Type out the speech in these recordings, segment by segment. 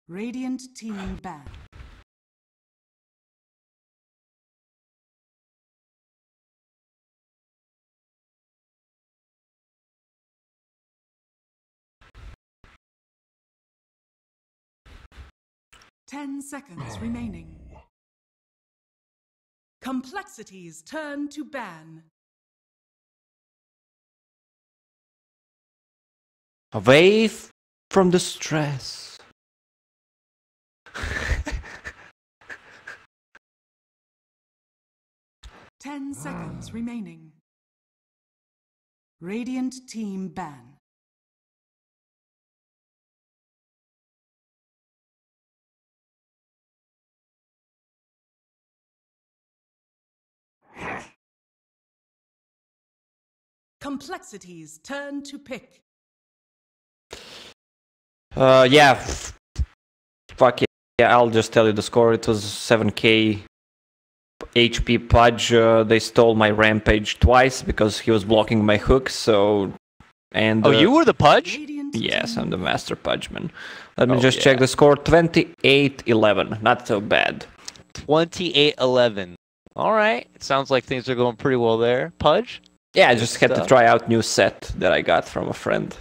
Radiant team ban. Ten seconds remaining. Complexities turn to ban. Away from the stress. 10 seconds remaining. Radiant team ban. Complexities turn to pick. Yeah. Fuck it. Yeah, I'll just tell you the score. It was 7k HP Pudge. They stole my rampage twice because he was blocking my hooks. So, and oh, you were the Pudge? Yes, I'm the master Pudgeman. Let me just check the score. 28-11. Not so bad. 28-11. All right. It sounds like things are going pretty well there. Pudge? Yeah, I just had to try out new set that I got from a friend.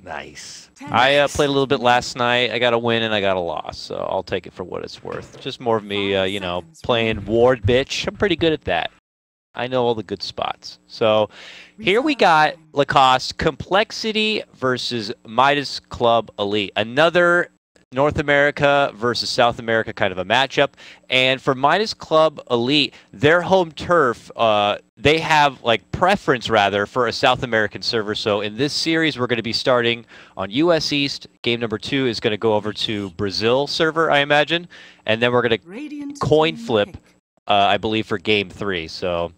Nice. I played a little bit last night. I got a win and I got a loss, so I'll take it for what it's worth. Just more of me, you know, playing Ward bitch. I'm pretty good at that. I know all the good spots. So here we got Lacoste Complexity versus Midas Club Elite. Another North America versus South America kind of a matchup. And for Midas Club Elite, their home turf, they have like preference rather for a South American server. So in this series, we're going to be starting on US East. Game number 2 is going to go over to Brazil server, I imagine. And then we're going to coin flip, I believe, for game 3. So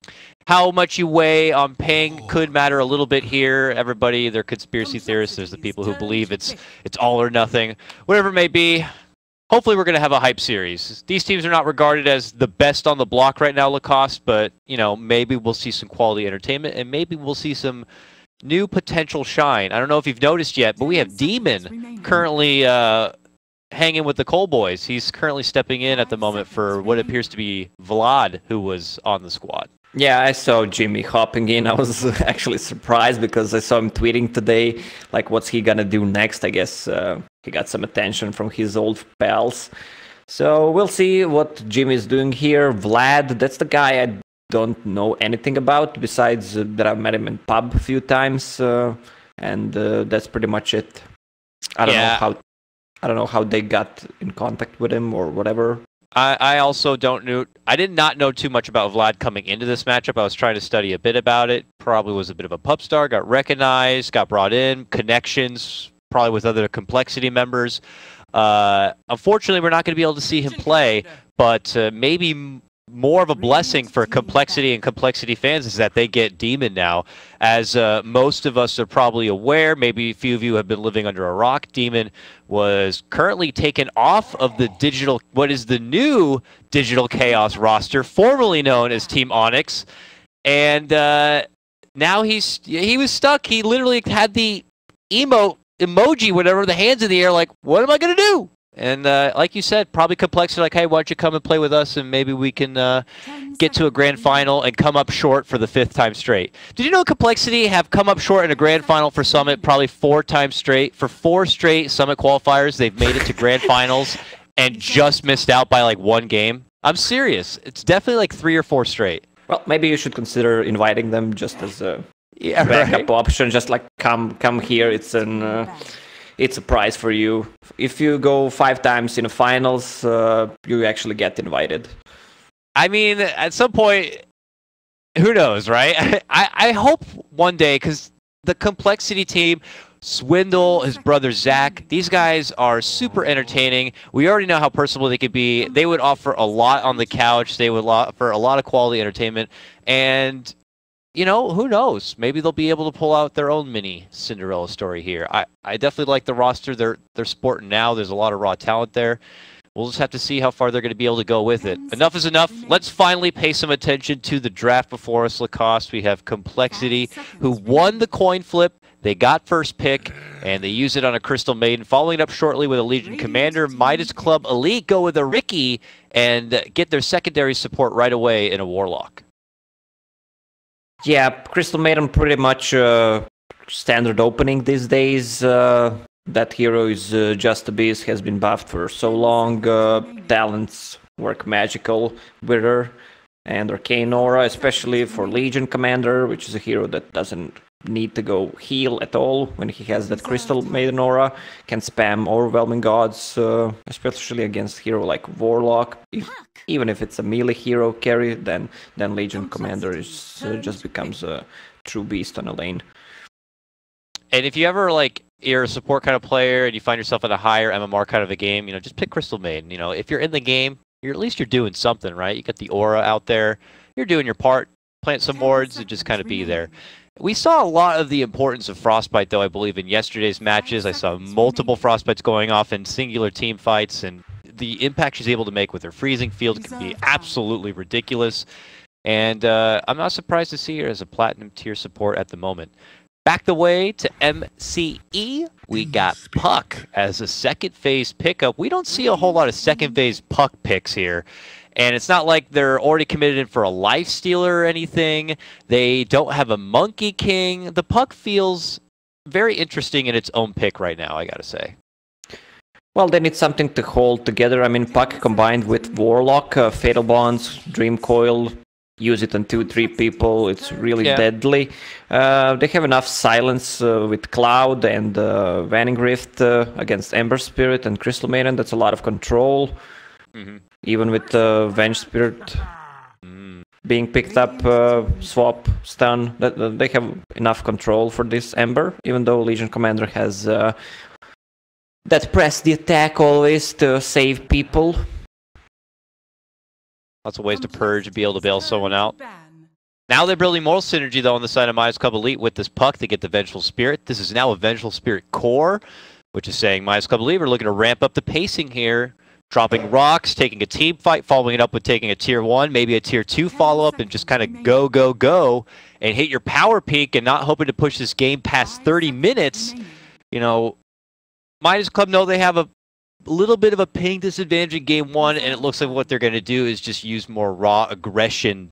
how much you weigh on ping could matter a little bit here. Everybody, they're conspiracy theorists. There's the people who believe it's all or nothing. Whatever it may be, hopefully we're going to have a hype series. These teams are not regarded as the best on the block right now, Lacoste, but, you know, maybe we'll see some quality entertainment, and maybe we'll see some new potential shine. I don't know if you've noticed yet, but we have Demon currently hanging with the coL boys. He's currently stepping in at the moment for what appears to be Vlad, who was on the squad. Yeah, I saw Jimmy hopping in. I was actually surprised because I saw him tweeting today, like, what's he gonna do next? I guess he got some attention from his old pals. So we'll see what Jimmy is doing here. Vlad, that's the guy I don't know anything about, besides that I've met him in pub a few times, and that's pretty much it. I don't know how they got in contact with him or whatever. I also don't know. I did not know too much about Vlad coming into this matchup. I was trying to study a bit about it. Probably was a bit of a pub star. Got recognized. Got brought in. Connections. Probably with other Complexity members. Unfortunately, we're not going to be able to see him play. But maybe more of a blessing for Complexity and Complexity fans is that they get Demon now. As most of us are probably aware, maybe a few of you have been living under a rock, Demon was currently taken off of the digital, what is the new Digital Chaos roster, formerly known as Team Onyx. And now he was stuck. He literally had the emoji, whatever, the hands in the air, like, what am I going to do? And like you said, probably Complexity, like, hey, why don't you come and play with us, and maybe we can get to a grand final and come up short for the 5th time straight. Did you know Complexity have come up short in a grand final for Summit probably 4 times straight? For 4 straight Summit qualifiers, they've made it to grand finals and just missed out by like 1 game. I'm serious. It's definitely like 3 or 4 straight. Well, maybe you should consider inviting them just as a backup option. Just like come here. It's a prize for you. If you go 5 times in the finals, you actually get invited. I mean, at some point, who knows, right? I hope one day, because the Complexity team, Swindle, his brother Zach, these guys are super entertaining. We already know how personable they could be. They would offer a lot on the couch. They would offer a lot of quality entertainment. And you know, who knows? Maybe they'll be able to pull out their own mini Cinderella story here. I definitely like the roster they're sporting now. There's a lot of raw talent there. We'll just have to see how far they're going to be able to go with it. Enough is enough. Let's finally pay some attention to the draft before us, Lacoste. We have Complexity, who won the coin flip. They got first pick, and they use it on a Crystal Maiden, following up shortly with a Legion Commander. Midas Club Elite go with a Riki and get their secondary support right away in a Warlock. Yeah, Crystal Maiden pretty much standard opening these days. That hero is just a beast, has been buffed for so long. Talents work magical with her, and Arcane Aura, especially for Legion Commander, which is a hero that doesn't need to go heal at all when he has that Crystal Maiden Aura, can spam Overwhelming Gods, especially against hero like Warlock. Even if it's a melee hero carry, then Legion Commander is just becomes a true beast on a lane. And if you ever you're a support kind of player and you find yourself in a higher MMR kind of a game, just pick Crystal Maiden. If you're in the game, at least you're doing something, right? You got the aura out there, you're doing your part, plant some wards, and just kind of be there. We saw a lot of the importance of Frostbite, though, I believe, in yesterday's matches. I saw multiple Frostbites going off in singular team fights, and the impact she's able to make with her freezing field can be absolutely ridiculous. And I'm not surprised to see her as a Platinum tier support at the moment. Back the way to MCE, we got Puck as a second phase pickup. We don't see a whole lot of second phase Puck picks here. And it's not like they're already committed in for a Lifestealer or anything. They don't have a Monkey King. The Puck feels very interesting in its own pick right now, I gotta say. Well, they need something to hold together. I mean, Puck combined with Warlock, Fatal Bonds, Dream Coil, use it on 2-3 people, it's really deadly. They have enough silence with Cloud and Vanning Rift against Ember Spirit and Crystal Maiden. That's a lot of control. Even with Venge Spirit being picked up, swap, stun, they have enough control for this Ember, even though Legion Commander has that press the attack always to save people. Lots of ways to purge and be able to bail someone out. Now they're building more synergy, though, on the side of Midas Club Elite with this Puck to get the Vengeful Spirit. This is now a Vengeful Spirit core, which is saying Midas Club Elite are looking to ramp up the pacing here. Dropping rocks, taking a team fight, following it up with taking a tier 1, maybe a tier 2 follow-up, and just kind of go, and hit your power peak and not hoping to push this game past 30 minutes. Midas Club know they have a little bit of a ping disadvantage in game 1, and it looks like what they're going to do is just use more raw aggression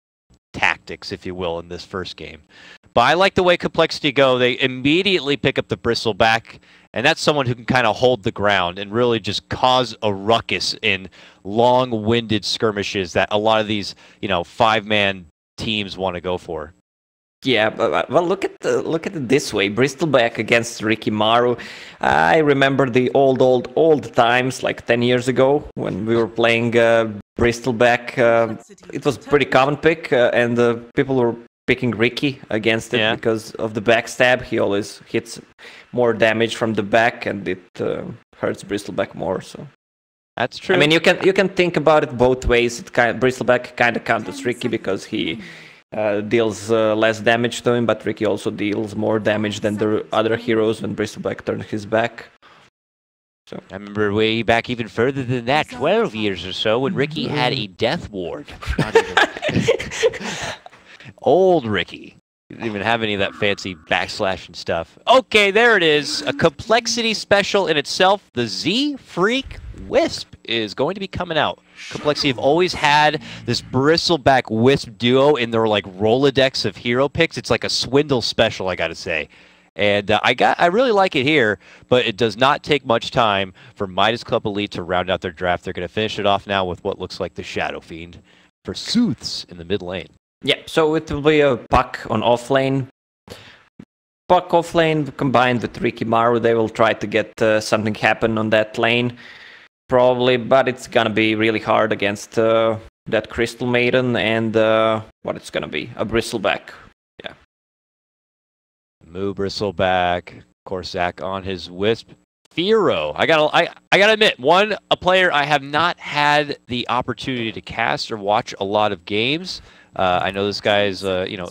tactics, if you will, in this first game. But I like the way Complexity go. They immediately pick up the Bristleback, and that's someone who can kind of hold the ground and really just cause a ruckus in long-winded skirmishes that a lot of these, 5-man teams want to go for. Yeah, well, look at it this way. Bristleback against Rikimaru. I remember the old times, like 10 years ago, when we were playing Bristleback. It was a pretty common pick, and people were picking Riki against it because of the backstab. He always hits more damage from the back, and it hurts Bristleback more. So that's true. I mean, you can think about it both ways. Bristleback kind of counters Riki because he deals less damage to him, but Riki also deals more damage than the other heroes when Bristleback turns his back. So I remember way back even further than that, 12 years or so, when Riki had a death ward. Old Riki. Didn't even have any of that fancy backslash and stuff. Okay, there it is. A complexity special in itself. The Z-Freak Wisp is going to be coming out. Complexity have always had this Bristleback Wisp duo in their Rolodex of hero picks. It's like a swindle special, I gotta say. And I really like it here, but it does not take much time for Midas Club Elite to round out their draft. They're going to finish it off now with what looks like the Shadow Fiend for Sooths in the mid lane. Yeah, so it will be a Puck on offlane. Puck offlane combined with Rikimaru. They will try to get something happen on that lane, probably, but it's going to be really hard against that Crystal Maiden and what it's going to be, a Bristleback. Yeah. Moo Bristleback, of course, Zach on his Wisp. Firo, I gotta admit, a player I have not had the opportunity to cast or watch a lot of games. I know this guy's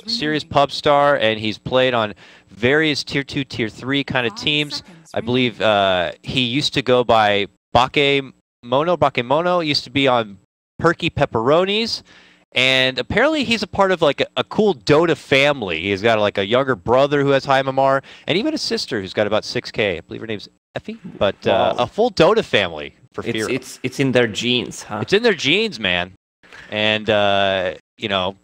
serious pub star, and he's played on various tier 2, tier 3 kind of teams. I believe he used to go by Bakemono. Bakemono used to be on Perky Pepperonis, And apparently he's a part of like a cool Dota family. He's got like a younger brother who has high MMR, and even a sister who's got about 6K. I believe her name's Effie. But a full Dota family for Firo. It's in their genes, huh? It's in their genes, man. And you know,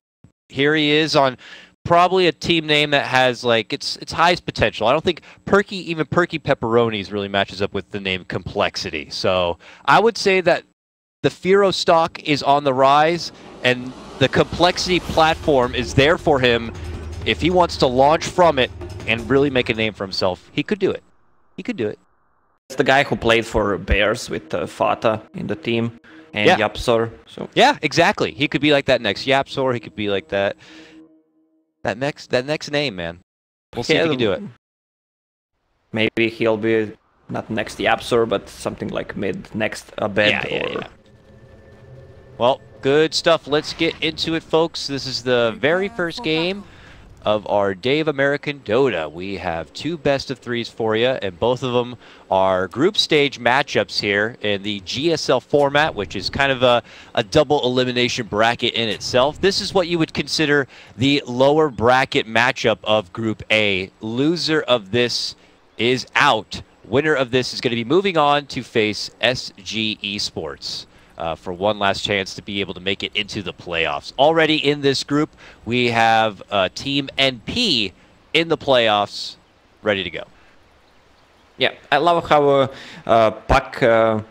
here he is on probably a team name that has like its highest potential. I don't think even Perky Pepperonis really matches up with the name Complexity. So I would say that the Firo stock is on the rise, and the Complexity platform is there for him. If he wants to launch from it and really make a name for himself, he could do it. He could do it. It's the guy who played for Bears with Fata in the team and Yapsor. So yeah, exactly. He could be like that next Yapsor. He could be like that next name, man. We'll see if he can do it. Maybe he'll be not next Yapsor, but something like mid next Abed. Yeah. Well, good stuff. Let's get into it, folks. This is the very first game of our Day of American Dota. We have 2 best-of-3s for you, and both of them are group stage matchups here in the GSL format, which is kind of a double elimination bracket in itself. This is what you would consider the lower bracket matchup of Group A. Loser of this is out. Winner of this is going to be moving on to face SG Esports. For one last chance to be able to make it into the playoffs. Already in this group, we have Team NP in the playoffs, ready to go. Yeah, I love how Puck,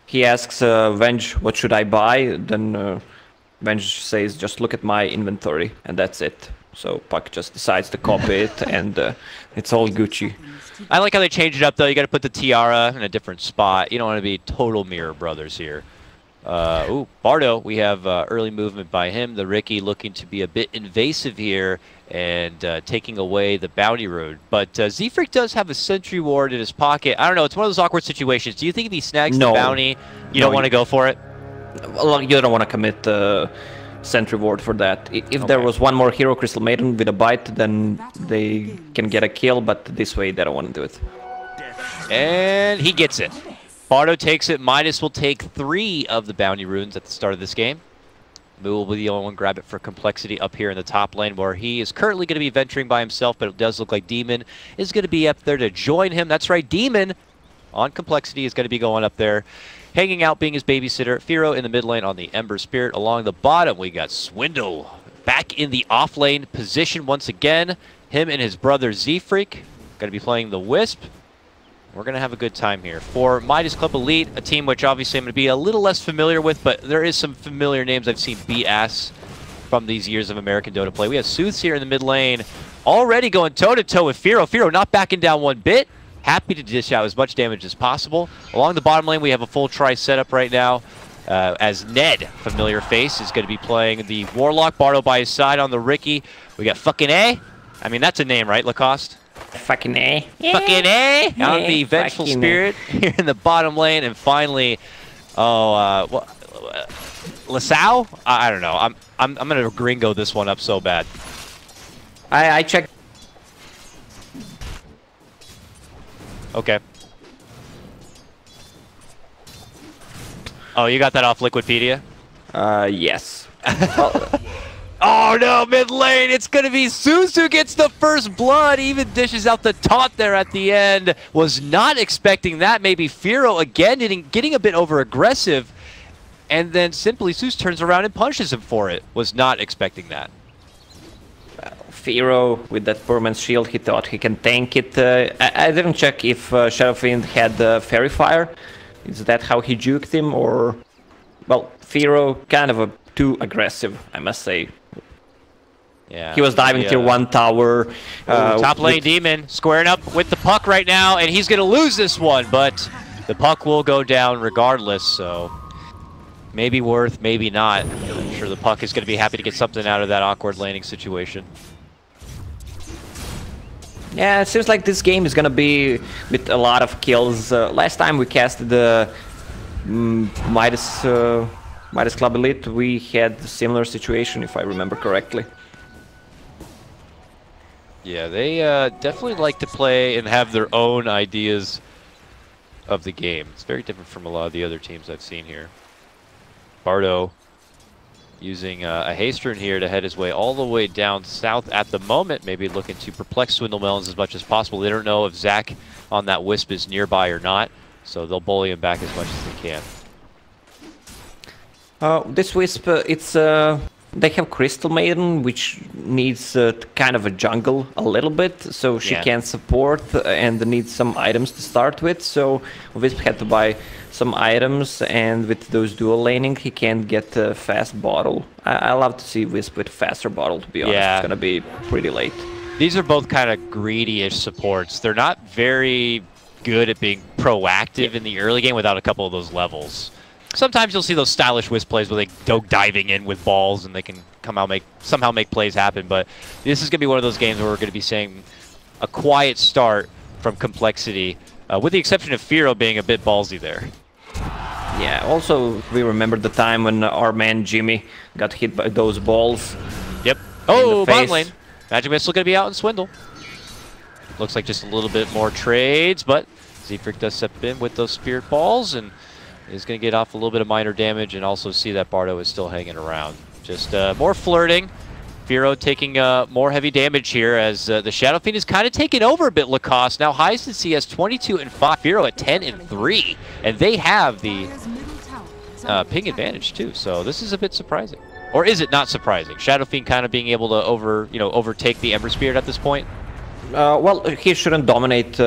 he asks Venge, what should I buy? Then Venge says, just look at my inventory, and that's it. So Puck just decides to copy it, and it's all Gucci. I like how they change it up, though. You got to put the tiara in a different spot. You don't want to be total mirror brothers here. Bardo, we have early movement by him. The Ricky looking to be a bit invasive here and taking away the bounty road. But Z-Freak does have a sentry ward in his pocket. I don't know. It's one of those awkward situations. Do you think if he snags the bounty, you don't want to go for it? Well, you don't want to commit sentry ward for that. If there was one more hero, Crystal Maiden, with a bite, then they can get a kill. But this way, they don't want to do it. And he gets it. Bardo takes it. Midas will take 3 of the bounty runes at the start of this game. Moo will be the only one grab it for Complexity up here in the top lane, where he is currently going to be venturing by himself, but it does look like Demon is going to be up there to join him. That's right, Demon on Complexity is going to be going up there, hanging out, being his babysitter. Firo in the mid lane on the Ember Spirit. Along the bottom, we got Swindle back in the off lane position once again. Him and his brother Z-Freak going to be playing the Wisp. We're going to have a good time here. For Midas Club Elite, a team which obviously I'm going to be a little less familiar with, but there is some familiar names I've seen beat ass from these years of American Dota play. We have Sooths here in the mid lane, already going toe-to-toe with Firo. Firo not backing down one bit. Happy to dish out as much damage as possible. Along the bottom lane, we have a full try setup right now, as Ned, familiar face, is going to be playing the Warlock. Bardo by his side on the Ricky. We got fucking A. I mean, that's a name, right, Lacoste? Fucking A. Yeah. Fucking A on the Vengeful Spirit here in the bottom lane. And finally, Lasau? I don't know. I'm gonna gringo this one up so bad. I checked. Okay. Oh, you got that off Liquipedia? Yes. Oh no, mid lane, it's gonna be Zeus who gets the first blood, even dishes out the taunt there at the end. Was not expecting that. Maybe Firo again getting a bit over aggressive, and then simply Zeus turns around and punches him for it. Was not expecting that. Firo with that permanent shield, he thought he can tank it. I didn't check if Shadowfiend had Fairy Fire. Is that how he juked him, or... Well, Firo kind of too aggressive, I must say. Yeah, he was diving through one tower. Top lane Demon squaring up with the Puck right now, and he's going to lose this one, but the Puck will go down regardless, so maybe worth, maybe not. I'm sure the Puck is going to be happy to get something out of that awkward laning situation. Yeah, it seems like this game is going to be with a lot of kills. Last time we casted the Midas Club Elite, we had a similar situation, if I remember correctly. Yeah, they definitely like to play and have their own ideas of the game. It's very different from a lot of the other teams I've seen here. Bardo using a haste rune here to head his way all the way down south at the moment, maybe looking to perplex Swindle Melons as much as possible. They don't know if Zach on that Wisp is nearby or not, so they'll bully him back as much as they can. This Wisp, they have Crystal Maiden, which needs kind of a jungle a little bit, so she can support and needs some items to start with. So Wisp had to buy some items, and with those dual laning, he can get a fast bottle. I love to see Wisp with faster bottle, to be honest. It's gonna be pretty late. These are both kind of greedy-ish supports. They're not very good at being proactive in the early game without a couple of those levels. Sometimes you'll see those stylish Wisp plays where they go diving in with balls and they can somehow make plays happen, but this is going to be one of those games where we're going to be seeing a quiet start from Complexity, with the exception of Firo being a bit ballsy there. Yeah, also we remember the time when our man Jimmy got hit by those balls. Yep. Oh, bottom lane. Magic Missile going to be out in Swindle. Looks like just a little bit more trades, but Zfric does step in with those Spirit Balls and is going to get off a little bit of minor damage, and also see that Bardo is still hanging around. Just more flirting. Firo taking more heavy damage here as the Shadow Fiend is kind of taking over a bit Lacoste. Now Heist and CS 22 and 5, Firo at 10 and 3, and they have the ping advantage too. So this is a bit surprising, or is it not surprising? Shadow Fiend kind of being able to overtake the Ember Spirit at this point. Well, he shouldn't dominate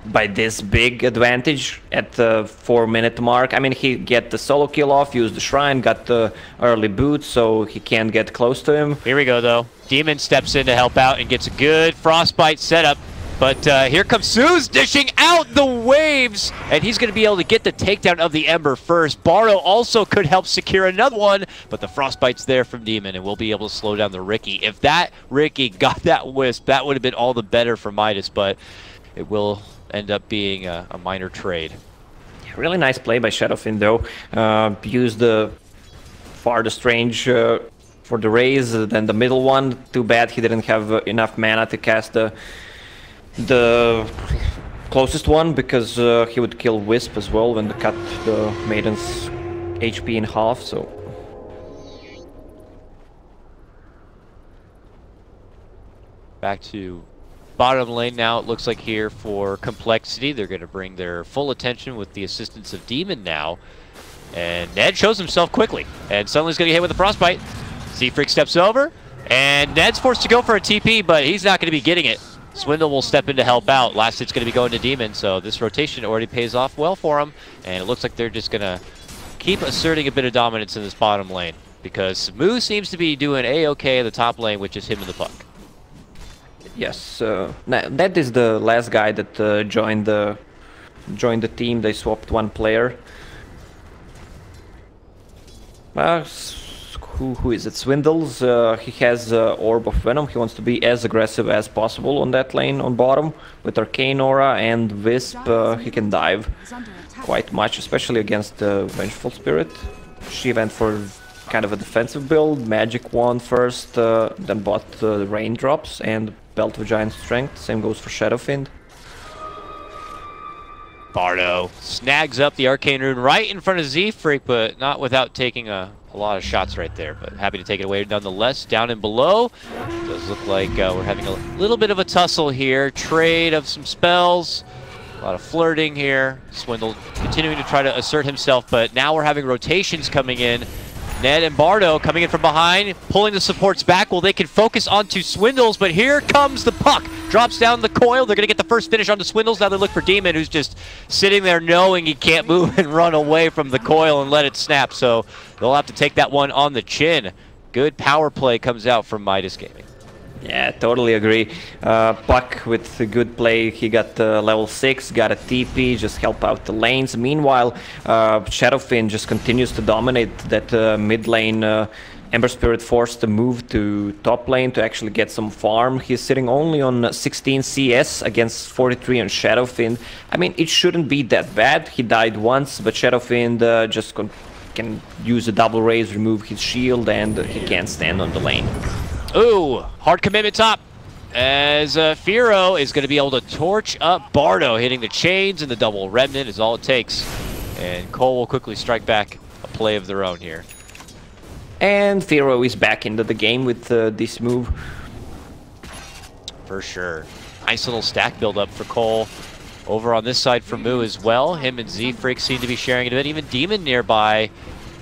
by this big advantage at the 4-minute mark. I mean, he get the solo kill off, used the shrine, got the early boot, so he can't get close to him. Here we go, though. Demon steps in to help out and gets a good Frostbite setup. But here comes Suze dishing out the waves, and he's going to be able to get the takedown of the Ember first. Bardo also could help secure another one, but the Frostbite's there from Demon, and we'll be able to slow down the Riki. If that Riki got that Wisp, that would have been all the better for Midas, but it will end up being a minor trade. Really nice play by Shadow Fiend, though. Used the farthest range for the raise, then the middle one. Too bad he didn't have enough mana to cast the closest one, because he would kill Wisp as well when they cut the Maiden's HP in half, so... Back to bottom lane now, it looks like here for Complexity. They're going to bring their full attention with the assistance of Demon now. And Ned shows himself quickly, and suddenly he's going to get hit with a Frostbite. Zfric steps over, and Ned's forced to go for a TP, but he's not going to be getting it. Swindle will step in to help out. Last hit's going to be going to Demon, so this rotation already pays off well for him. And it looks like they're just going to keep asserting a bit of dominance in this bottom lane, because Moo seems to be doing A-okay in the top lane, which is him and the puck. Yes, that is the last guy that joined the team. They swapped one player. Who is it? Swindles. He has Orb of Venom. He wants to be as aggressive as possible on that lane on bottom. With Arcane Aura and Wisp, he can dive quite much, especially against the Vengeful Spirit. She went for kind of a defensive build, Magic Wand first, then bought the Raindrops and Belt of Giant Strength. Same goes for Shadow Fiend. Bardo snags up the Arcane Rune right in front of Zfric, but not without taking a lot of shots right there. But happy to take it away nonetheless. Down and below, does look like we're having a little bit of a tussle here. Trade of some spells. A lot of flirting here. Swindle continuing to try to assert himself, but now we're having rotations coming in. Ned and Bardo coming in from behind, pulling the supports back while they can focus onto Swindles, but here comes the puck. Drops down the coil. They're going to get the first finish onto Swindles. Now they look for Demon, who's just sitting there knowing he can't move and run away from the coil and let it snap, so they'll have to take that one on the chin. Good power play comes out from Midas Gaming. Yeah, totally agree. Puck with a good play, he got level 6, got a TP, just help out the lanes. Meanwhile, Shadow Fiend just continues to dominate that mid lane. Ember Spirit forced to move to top lane to actually get some farm. He's sitting only on 16 CS against 43 on Shadow Fiend. I mean, it shouldn't be that bad. He died once, but Shadow Fiend just can use a double raise, remove his shield, and he can't stand on the lane. Ooh, hard commitment top, as Firo is going to be able to torch up Bardo, hitting the chains, and the double remnant is all it takes. And coL will quickly strike back a play of their own here. And Firo is back into the game with this move. For sure. Nice little stack build up for coL. Over on this side for Moo as well. Him and Z-Freak seem to be sharing it a bit. Even Demon nearby,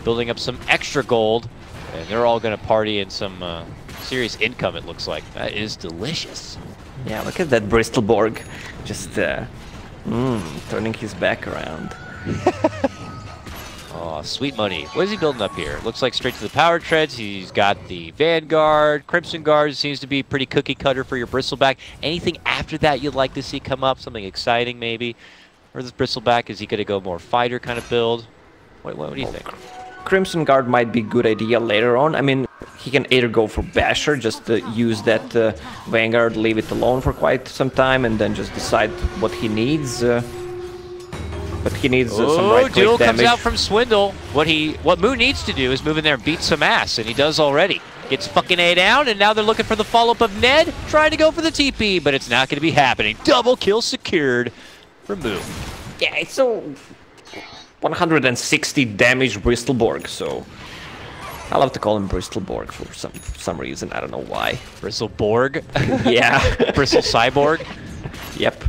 building up some extra gold. And they're all going to party in some serious income, it looks like. That is delicious. Yeah, look at that Bristolborg. Just turning his back around. Oh, sweet money. What is he building up here? Looks like straight to the power treads. He's got the Vanguard. Crimson Guard seems to be pretty cookie cutter for your Bristleback. Anything after that you'd like to see come up? Something exciting maybe? Or this Bristleback, is he going to go more fighter kind of build? What do you think? Crimson Guard might be a good idea later on. I mean, he can either go for Basher, just use that Vanguard, leave it alone for quite some time, and then just decide what he needs. But he needs some right-click duel damage. Comes out from Swindle. What Moo needs to do is move in there and beat some ass, and he does already. Gets fucking A down, and now they're looking for the follow-up of Ned, trying to go for the TP, but it's not going to be happening. Double kill secured for Moo. Yeah, it's a 160 damage Bristolborg, so I love to call him Bristolborg for some reason. I don't know why. Bristleborg? Yeah. Bristle Cyborg? Yep.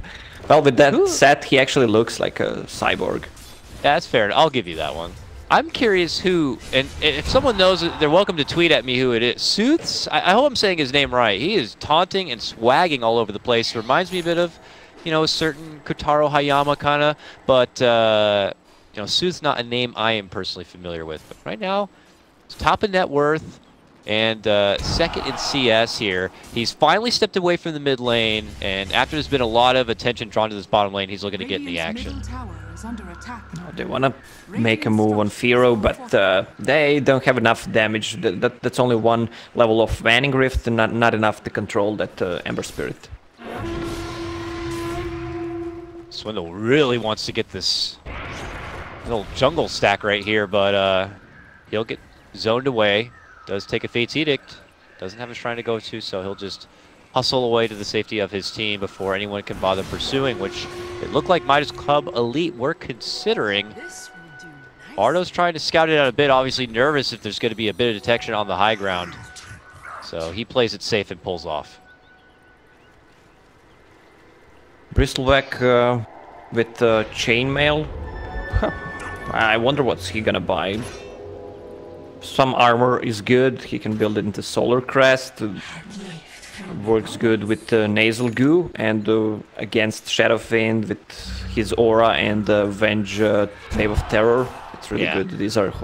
Well, with that set, he actually looks like a cyborg. Yeah, that's fair. I'll give you that one. I'm curious who, and if someone knows it, they're welcome to tweet at me who it is. Sooths? I hope I'm saying his name right. He is taunting and swagging all over the place. It reminds me a bit of, a certain Kotaro Hayama kind of, but, Sooth's not a name I am personally familiar with. But right now, it's top of net worth. And second in CS here. He's finally stepped away from the mid lane, and after there's been a lot of attention drawn to this bottom lane, he's looking to get in the action. They want to make a move on Firo, but they don't have enough damage. That's only one level of Vanning Rift, and not enough to control that Ember Spirit. Swindle really wants to get this little jungle stack right here, but he'll get zoned away. Does take a Fate's Edict. Doesn't have a shrine to go to, so he'll just hustle away to the safety of his team before anyone can bother pursuing, which it looked like Midas Club Elite were considering. Bardo's trying to scout it out a bit, obviously nervous if there's going to be a bit of detection on the high ground. So he plays it safe and pulls off. Bristleback with chainmail. Huh. I wonder what's he gonna buy. Some armor is good. He can build it into Solar Crest. Works good with Nasal Goo, and against Shadowfiend with his Aura and Venge Wave of Terror. It's really good. These are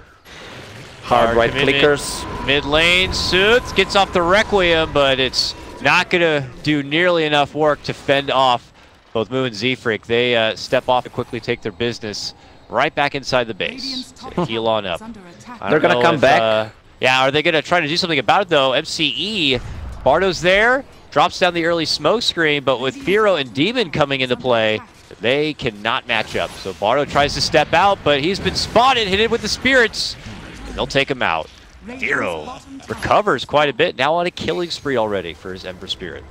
hard right clickers. Mid lane, Sooth gets off the Requiem, but it's not going to do nearly enough work to fend off both Moo and Z-Freak. They step off and quickly take their business right back inside the base. So heal on up. They're going to come back. Yeah, are they going to try to do something about it, though? MCE, Bardo's there, drops down the early smoke screen, but with Firo and Demon coming into play, they cannot match up. So Bardo tries to step out, but he's been spotted, hit it with the spirits, and they'll take him out. Firo recovers quite a bit, now on a killing spree already for his Ember Spirit.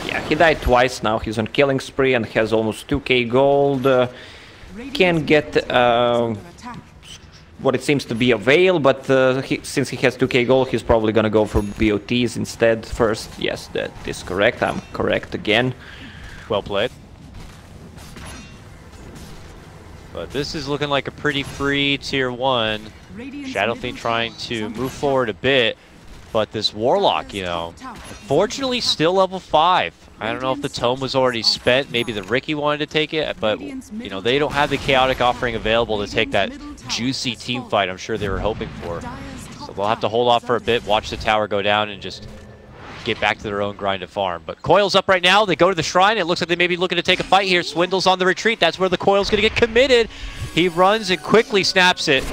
Yeah, he died twice now. He's on killing spree and has almost 2k gold. Can get what it seems to be a Veil, but since he has 2k gold, he's probably gonna go for BOTs instead first. Yes, that is correct. I'm correct again. Well played. But this is looking like a pretty free tier 1. Shadowfiend trying to move forward a bit, but this Warlock, you know, fortunately still level 5. I don't know if the tome was already spent. Maybe the Ricky wanted to take it, but you know, they don't have the chaotic offering available to take that juicy team fight I'm sure they were hoping for. So they'll have to hold off for a bit, watch the tower go down, and just get back to their own grind to farm. But coil's up right now. They go to the shrine. It looks like they may be looking to take a fight here. Swindle's on the retreat. That's where the coil's going to get committed. He runs and quickly snaps it.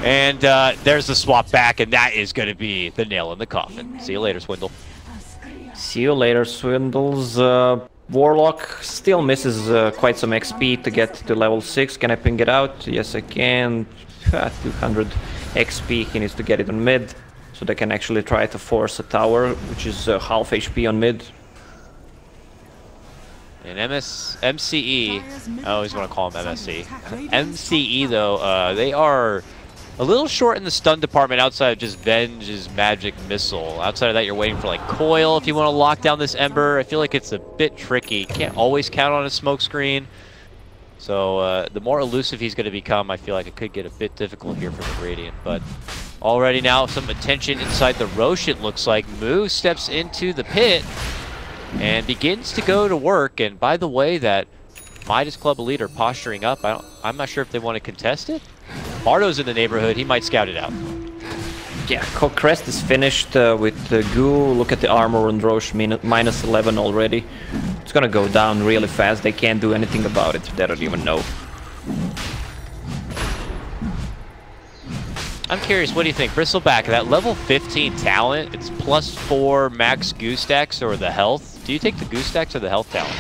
And there's the swap back, and that is going to be the nail in the coffin. See you later, Swindle. See you later, Swindles. Warlock still misses quite some XP to get to level 6. Can I ping it out? Yes, I can. 200 XP. He needs to get it on mid, so they can actually try to force a tower, which is half HP on mid. And MCE, I always want to call him MSC. MCE, though, they are A little short in the stun department outside of just Venge's magic missile. Outside of that, you're waiting for like coil if you want to lock down this Ember. I feel like it's a bit tricky. Can't always count on a smoke screen. So the more elusive he's going to become, I feel like it could get a bit difficult here for the Radiant. But already now some attention inside the Roche, it looks like. Moo steps into the pit and begins to go to work. And by the way, that Midas Club Elite are posturing up. I'm not sure if they want to contest it. Bardo's in the neighborhood. He might scout it out. Yeah, Crest is finished with Goo. Look at the armor on Roche, minus 11 already. It's gonna go down really fast. They can't do anything about it. They don't even know. I'm curious, what do you think? Bristleback, that level 15 talent, it's +4 max Goo stacks or the health. Do you take the Goo stacks or the health talent?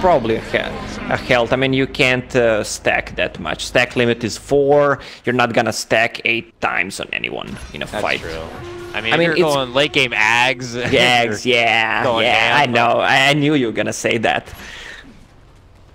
Probably a health. I mean, you can't stack that much. Stack limit is 4. You're not gonna stack 8 times on anyone in a fight. That's true. I mean, you're going late game Ags. Ags, yeah, I know. I knew you were gonna say that.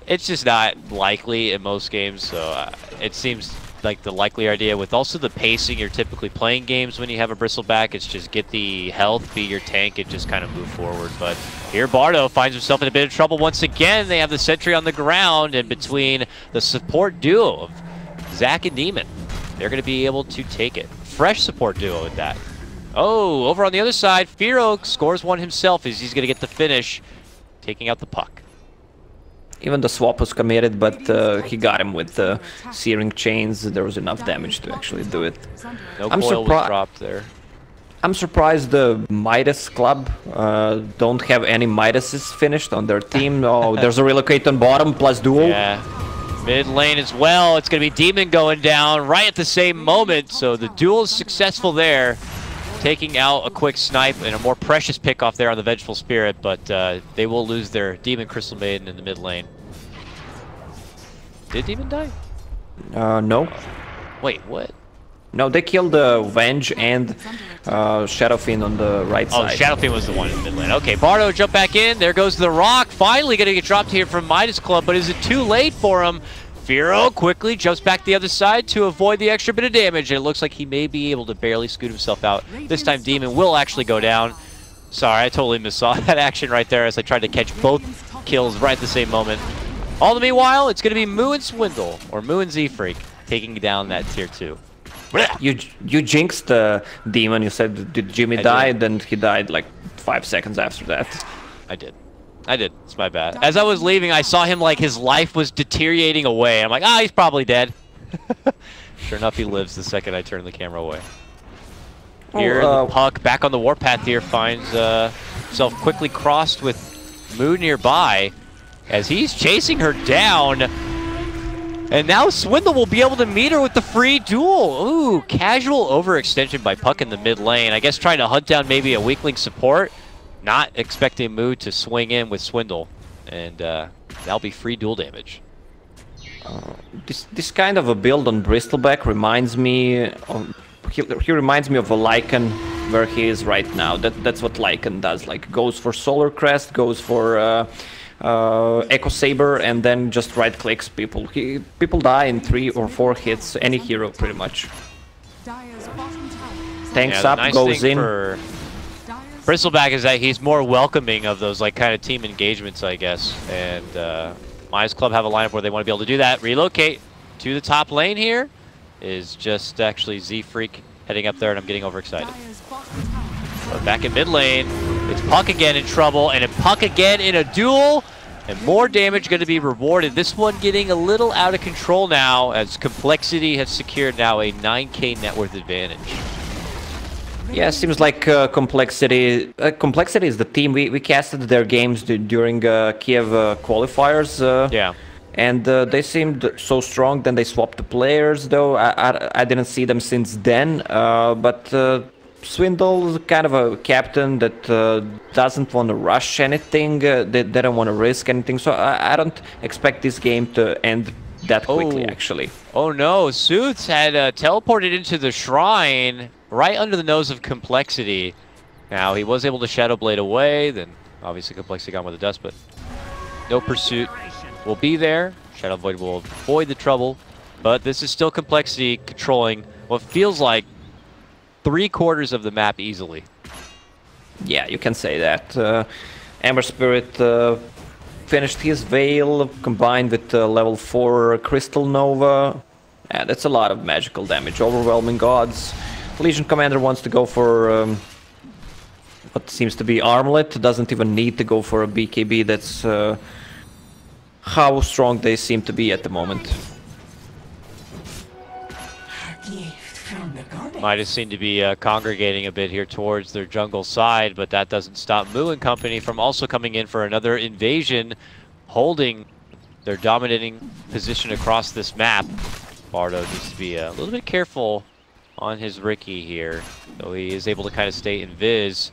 It's just not likely in most games, so it seems like the likely idea with also the pacing you're typically playing games when you have a Bristleback. It's just get the health, be your tank, and just kind of move forward. But here Bardo finds himself in a bit of trouble once again. They have the sentry on the ground, and between the support duo of Zach and Demon, they're going to be able to take it. Fresh support duo with that. Oh, over on the other side, Firo scores one himself as he's going to get the finish, taking out the puck. Even the swap was committed, but he got him with searing chains. There was enough damage to actually do it. No coil was dropped there. I'm surprised the Midas Club don't have any Midases finished on their team. Oh, there's a relocate on bottom plus duel. Yeah, mid lane as well. It's going to be Demon going down right at the same moment. So the duel is successful there, taking out a quick snipe and a more precious pick off there on the Vengeful Spirit, but they will lose their Demon Crystal Maiden in the mid lane. Did Demon die? No. Wait, what? No, they killed Venge and Shadowfiend on the right side. Oh, Shadowfiend was the one in the mid lane. Okay, Bardo jump back in. There goes the rock. Finally going to get dropped here from Midas Club, but is it too late for him? Firo quickly jumps back the other side to avoid the extra bit of damage. It looks like he may be able to barely scoot himself out. This time Demon will actually go down. Sorry, I totally missaw that action right there as I tried to catch both kills right at the same moment. All the meanwhile, it's going to be Moo and Swindle, or Moo and Z-Freak, taking down that tier 2. You jinxed the Demon. You said, did Jimmy die? Then he died like 5 seconds after that. I did. It's my bad. As I was leaving, I saw him like his life was deteriorating away. I'm like, he's probably dead. Sure enough, he lives the second I turn the camera away. Here, the puck back on the warpath here finds himself quickly crossed with Moo nearby as he's chasing her down. And now Swindle will be able to meet her with the free duel. Ooh, casual overextension by Puck in the mid lane. I guess trying to hunt down maybe a weakling support. Not expecting Moo to swing in with Swindle, and that'll be free duel damage. This kind of a build on Bristleback reminds me of he reminds me of a Lycan where he is right now. That's what Lycan does. Like goes for Solar Crest, goes for Echo Saber, and then just right clicks people. People die in 3 or 4 hits. Any hero pretty much. Tanks up, goes in. Bristleback is that he's more welcoming of those like kind of team engagements, I guess. And Midas Club have a lineup where they want to be able to do that. Relocate to the top lane here is just actually Z-Freak heading up there, and I'm getting overexcited. But back in mid lane, it's Puck again in trouble, and Puck again in a duel, and more damage going to be rewarded. This one getting a little out of control now as Complexity has secured now a 9k net worth advantage. Yeah, it seems like Complexity is the team. We casted their games during Kiev qualifiers. Yeah. And they seemed so strong. Then they swapped the players, though. I didn't see them since then. But Swindle is kind of a captain that doesn't want to rush anything. They don't want to risk anything. So I don't expect this game to end that quickly, actually. Oh no, Suits had teleported into the shrine right under the nose of Complexity. Now, he was able to Shadow Blade away, then obviously Complexity got with the dust, but no pursuit will be there. Shadow Void will avoid the trouble, but this is still Complexity controlling what feels like 3/4 of the map easily. Yeah, you can say that. Ember Spirit finished his Veil, combined with level 4 Crystal Nova. Yeah, that's a lot of magical damage. Overwhelming Gods. Legion Commander wants to go for what seems to be Armlet. Doesn't even need to go for a BKB. That's how strong they seem to be at the moment. Midas seem to be congregating a bit here towards their jungle side, but that doesn't stop Moo and company from also coming in for another invasion, holding their dominating position across this map. Bardo needs to be a little bit careful on his Riki here, though he is able to kind of stay invis.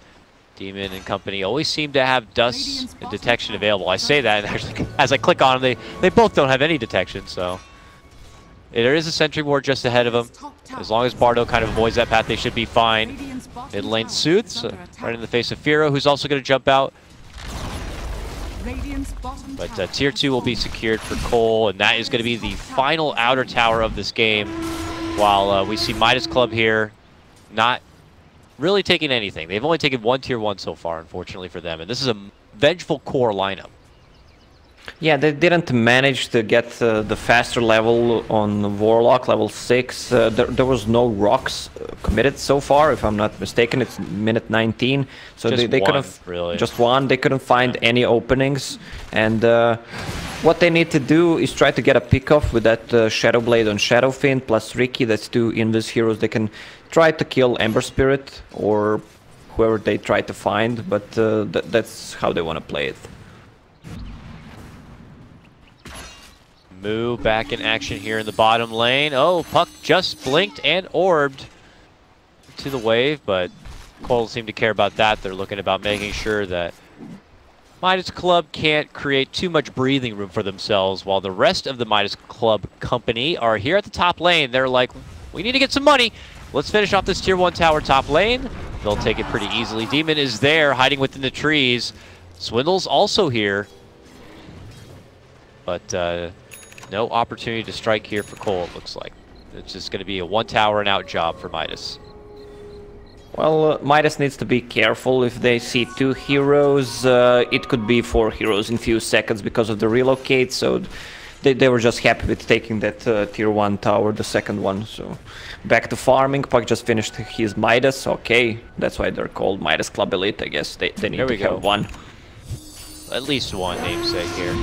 Demon and company always seem to have dust detection available. I say that, and actually, as I click on them, they both don't have any detection, so... There is a sentry ward just ahead of him. As long as Bardo kind of avoids that path, they should be fine. Mid lane Sooths, right in the face of Firo, who's also going to jump out. But tier 2 will be secured for coL, and that is going to be the final outer tower of this game. While we see Midas Club here not really taking anything. They've only taken one tier 1 so far, unfortunately for them. And this is a vengeful core lineup. Yeah, they didn't manage to get the faster level on Warlock, level 6. There was no rocks committed so far, if I'm not mistaken. It's minute 19. So they couldn't... Really. Just one. They couldn't find any openings. And what they need to do is try to get a pick-off with that Shadow Blade on Shadowfiend, plus Riki. That's 2 invis heroes. They can try to kill Ember Spirit, or whoever they try to find. But that's how they want to play it. Moo back in action here in the bottom lane. Oh, Puck just blinked and orbed to the wave, but coL seem to care about that. They're looking about making sure that Midas Club can't create too much breathing room for themselves, while the rest of the Midas Club company are here at the top lane. They're like, we need to get some money. Let's finish off this tier 1 tower top lane. They'll take it pretty easily. Demon is there, hiding within the trees. Swindle's also here. But no opportunity to strike here for coL, it looks like. It's just going to be a 1 tower and out job for Midas. Well, Midas needs to be careful. If they see 2 heroes, it could be 4 heroes in few seconds because of the relocate, so they were just happy with taking that tier 1 tower, the second one. So back to farming. Puck just finished his Midas. Okay, that's why they're called Midas Club Elite, I guess. They need to have 1. At least 1 namesake here.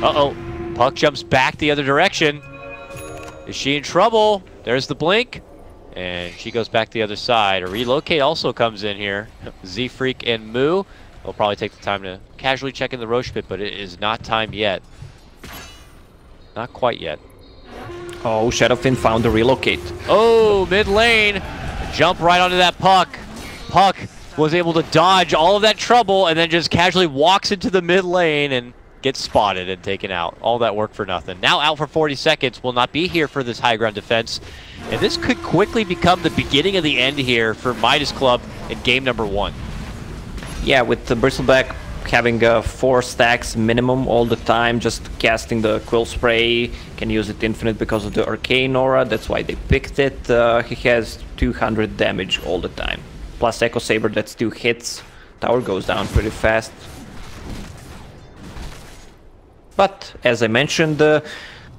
Uh-oh. Puck jumps back the other direction. Is she in trouble? There's the blink. And she goes back the other side. A relocate also comes in here. Z-Freak and Moo. They'll probably take the time to casually check in the Roche pit, but it is not time yet. Not quite yet. Oh, Shadowfiend found the relocate. Oh, mid lane. Jump right onto that Puck. Puck was able to dodge all of that trouble and then just casually walks into the mid lane and gets spotted and taken out. All that work for nothing. Now out for 40 seconds. Will not be here for this high ground defense. And this could quickly become the beginning of the end here for Midas Club in game number 1. Yeah, with the Bristleback having 4 stacks minimum all the time, just casting the Quill Spray, can use it infinite because of the Arcane Aura. That's why they picked it. He has 200 damage all the time. Plus Echo Saber, that's 2 hits. Tower goes down pretty fast. But, as I mentioned,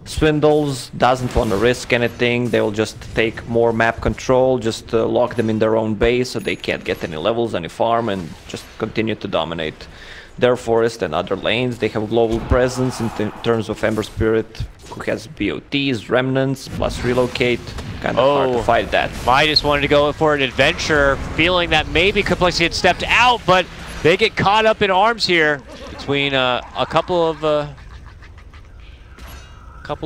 Swindles doesn't want to risk anything. They will just take more map control, just lock them in their own base so they can't get any levels, any farm, and just continue to dominate their forest and other lanes. They have global presence in terms of Ember Spirit, who has BOTs, Remnants, plus Relocate. Kind of hard to fight that. Midas wanted to go for an adventure, feeling that maybe Complexity had stepped out, but they get caught up in arms here between a couple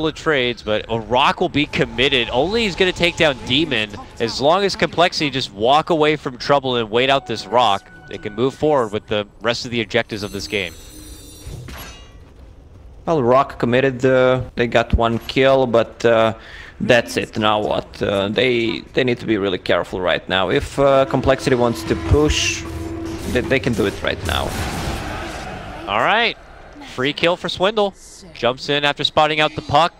of trades, but a rock will be committed. Only he's going to take down Demon. As long as Complexity just walk away from trouble and wait out this rock, they can move forward with the rest of the objectives of this game. Well, Rock committed. They got 1 kill, but that's it. Now what? They need to be really careful right now. If Complexity wants to push, they can do it right now. All right. Free kill for Swindle. Jumps in after spotting out the Puck.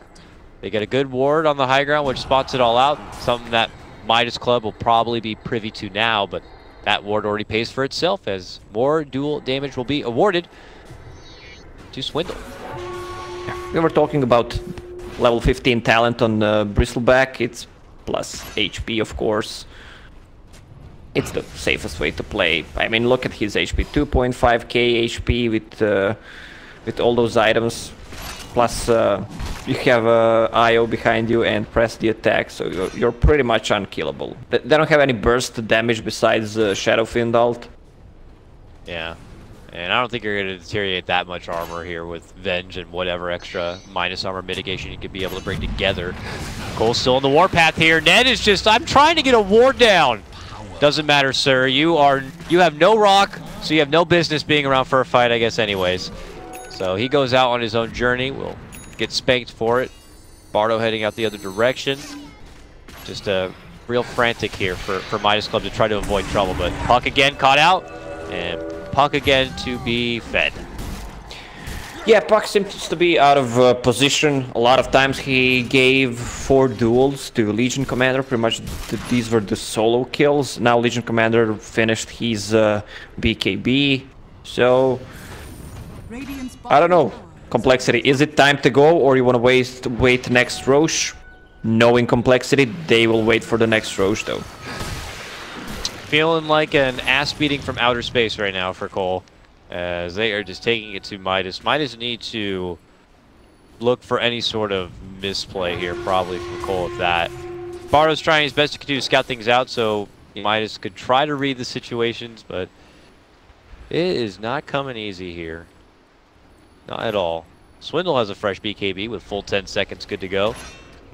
They get a good ward on the high ground, which spots it all out. Something that Midas Club will probably be privy to now, but that ward already pays for itself as more dual damage will be awarded to Swindle. We were talking about level 15 talent on Bristleback. It's plus HP, of course. It's the safest way to play. I mean, look at his HP, 2.5k HP with all those items. Plus, you have IO behind you and press the attack, so you're pretty much unkillable. They don't have any burst damage besides Shadow Fiend ult. Yeah, and I don't think you're going to deteriorate that much armor here with Venge and whatever extra minus armor mitigation you could be able to bring together. coL's still on the warpath here. Ned is just, I'm trying to get a ward down. Doesn't matter, sir. You have no rock, so you have no business being around for a fight, I guess, anyways. So he goes out on his own journey. Will get spanked for it. Bardo heading out the other direction. Just real frantic here for Midas Club to try to avoid trouble. But Puck again caught out, and Puck again to be fed. Yeah, Puck seems to be out of position. A lot of times he gave 4 duels to Legion Commander. Pretty much these were the solo kills. Now Legion Commander finished his BKB. So, I don't know. Complexity, is it time to go, or you want to wait next Roche? Knowing Complexity, they will wait for the next Roche though. Feeling like an ass beating from outer space right now for coL, as they are just taking it to Midas. Midas need to look for any sort of misplay here, probably from coL if that. Bardo's trying his best to scout things out, so Midas could try to read the situations, but it is not coming easy here. Not at all. Swindle has a fresh BKB with full 10 seconds good to go.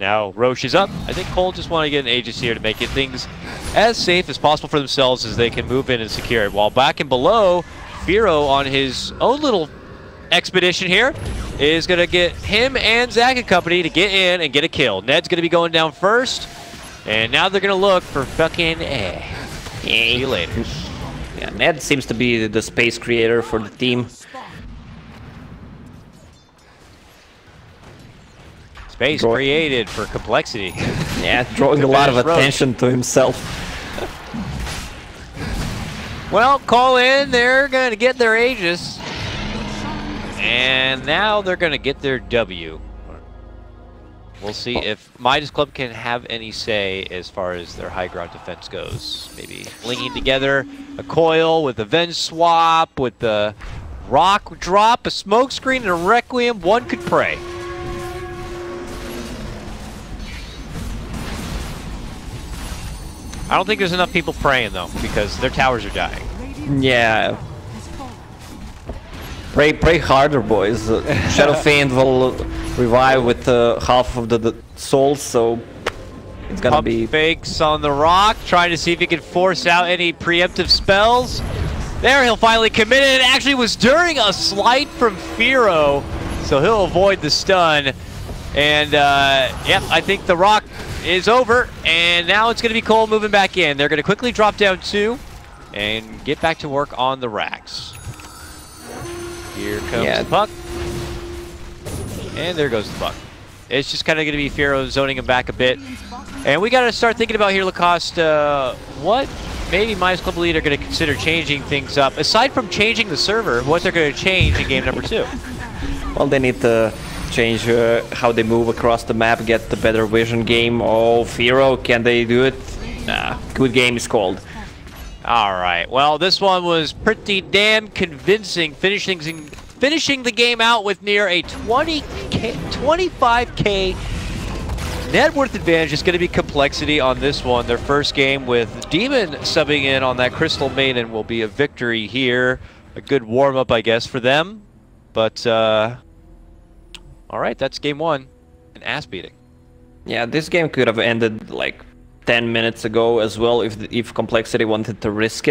Now Roche is up. I think coL just want to get an Aegis here to make things as safe as possible for themselves as they can move in and secure it. While back and below, Firo on his own little expedition here is going to get him and Zach and company to get in and get a kill. Ned's going to be going down first, and now they're going to look for fucking see you later. Yeah, Ned seems to be the space creator for the team. Space created for Complexity. Yeah, drawing a lot of attention to himself. Well, call in, they're going to get their Aegis. And now they're going to get their W. We'll see if Midas Club can have any say as far as their high ground defense goes. Maybe linking together a coil with a Venge swap, with the rock drop, a smoke screen, and a Requiem. One could pray. I don't think there's enough people praying though, because their towers are dying. Yeah. Pray harder, boys. Shadow Fiend will revive with half of the souls, so it's gonna be fakes on the rock, trying to see if he can force out any preemptive spells. There, he'll finally commit it. It actually was during a slight from Firo, so he'll avoid the stun. And yep, I think the rock is over, and now it's going to be coL moving back in. They're going to quickly drop down 2 and get back to work on the racks. Here comes the Puck, and there goes the Puck. It's just kind of going to be Firo zoning him back a bit, and we got to start thinking about here, Lacoste, what maybe Midas Club Elite are going to consider changing things up aside from changing the server. What they're going to change in game number 2? Well, they need to change how they move across the map, get the better vision game. Oh, Firo, can they do it? Nah, good game is called. All right, well, this one was pretty damn convincing, finishing the game out with near a 25k net worth advantage. Is going to be Complexity on this one. Their first game with Demon subbing in on that Crystal Maiden will be a victory here. A good warm-up, I guess, for them. But, all right, that's game 1. An ass beating. Yeah, this game could have ended like 10 minutes ago as well if Complexity wanted to risk it.